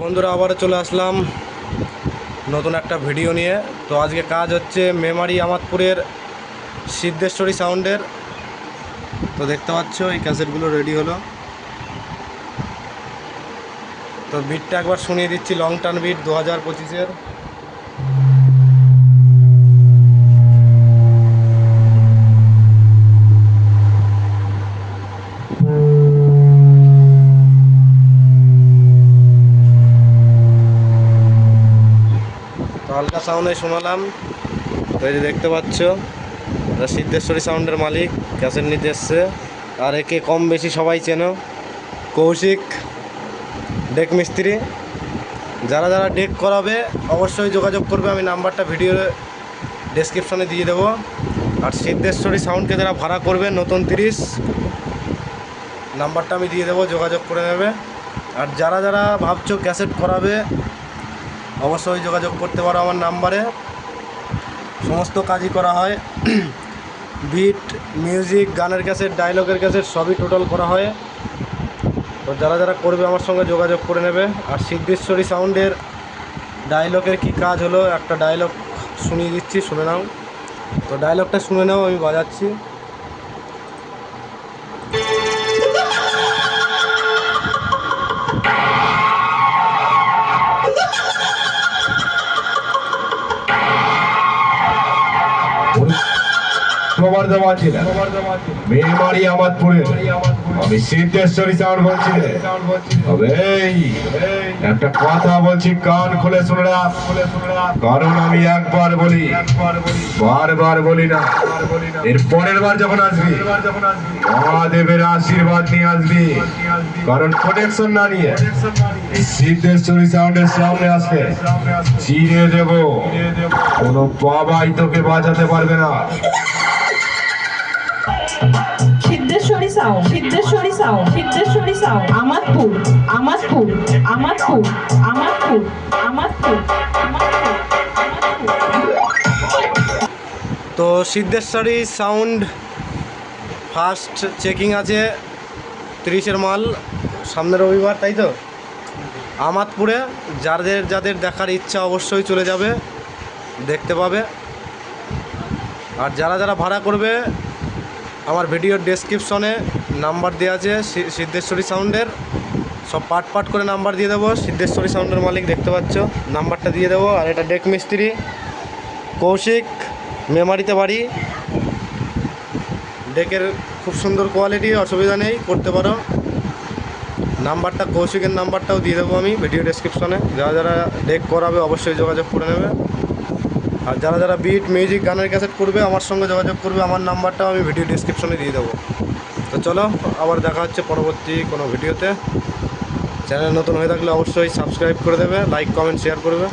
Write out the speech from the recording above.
বন্ধুরা আবারও চলে আসলাম নতুন একটা ভিডিও নিয়ে। তো আজকে কাজ হচ্ছে মেমারি আমাদপুরের সিদ্ধেশ্বরী সাউন্ডের। তো দেখতে পাচ্ছ এই ক্যাসেটগুলো রেডি হলো। তো বিটটা একবার শুনিয়ে দিচ্ছি, লং টার্ন বিট 2025-এর। তো হালকা সাউন্ডে শোনালাম। তো এই যে দেখতে পাচ্ছ সিদ্ধেশ্বরী সাউন্ডের মালিক ক্যাসেট নিতে এসছে। আর একে কম বেশি সবাই চেনো, কৌশিক ডেক মিস্ত্রি। যারা যারা ডেক করাবে অবশ্যই যোগাযোগ করবে, আমি নাম্বারটা ভিডিও ডেসক্রিপশনে দিয়ে দেবো। আর সিদ্ধেশ্বরী সাউন্ডকে যারা ভাড়া করবে নতুন 30 নাম্বারটা আমি দিয়ে দেবো, যোগাযোগ করে নেবে। আর যারা যারা ভাবছো ক্যাসেট করাবে অবশ্যই যোগাযোগ করতে পারো আমার নাম্বারে। সমস্ত কাজই করা হয়, বিট, মিউজিক, গানের ক্যাসেট, ডায়লগের ক্যাসেট সবই টোটাল করা হয়। তো যারা যারা করবে আমার সঙ্গে যোগাযোগ করে নেবে। আর সিদ্ধেশ্বরী সাউন্ডের ডায়লগের কি কাজ হলো, একটা ডায়লগ শুনিয়ে দিচ্ছি, শুনে নাও। তো ডায়লগটা শুনে নাও, আমি বাজাচ্ছি। খবর দেওয়া ছিল মেমারি আমাদপুরের, আমি সিদ্ধেশ্বরী সাউন্ড বলছি রে। তবে একটা কথা বলছি, কান খুলে শুনে রাখ, কারণ আমি একবার বলি বারবার বলি না। এর পরের বার যখন আসবি মহাদেবের আশীর্বাদ নিয়ে আসবি, কারণ প্রোটেকশন না নিয়ে সিদ্ধেশ্বরী সাউন্ডের সামনে আসলে চিরে দেব, কোনো বাবাই তোকে বাঁচাতে পারবে না। Siddheswari sound, Siddheswari sound, Siddheswari sound, Amadpur, Amadpur, Amadpur, Amadpur, Amadpur, Amadpur. তো সিদ্ধেশ্বরী সাউন্ড ফার্স্ট চেকিং আছে 30-এর মাল, সামনের রবিবার, তাই তো? আমাদপুরে যাদের যাদের দেখার ইচ্ছা অবশ্যই চলে যাবে, দেখতে পাবে। আর যারা যারা ভাড়া করবে আমার ভিডিওর ডেসক্রিপশনে নাম্বার দেওয়া আছে সিদ্ধেশ্বরী সাউন্ডের, সব পার্ট পার্ট করে নাম্বার দিয়ে দেবো। সিদ্ধেশ্বরী সাউন্ডের মালিক দেখতে পাচ্ছ, নাম্বারটা দিয়ে দেবো। আর এটা ডেক মিস্ত্রি কৌশিক, মেমারিতে বাড়ি। ডেকের খুব সুন্দর কোয়ালিটি, অসুবিধা নেই, করতে পারো। নাম্বারটা কৌশিকের নাম্বারটাও দিয়ে দেবো আমি ভিডিও ডেসক্রিপশনে। যারা যারা ডেক করাবে অবশ্যই যোগাযোগ করে নেবে। আর যারা যারা বিট, মিউজিক, গানের ক্যাসেট করবে আমার সঙ্গে যোগাযোগ করবে, আমার নাম্বারটাও আমি ভিডিও ডেসক্রিপশনে দিয়ে দেবো। তো চলো, আবার দেখা হচ্ছে পরবর্তী কোনো ভিডিওতে। চ্যানেল নতুন হয়ে থাকলে অবশ্যই সাবস্ক্রাইব করে দেবে, লাইক, কমেন্ট, শেয়ার করবে।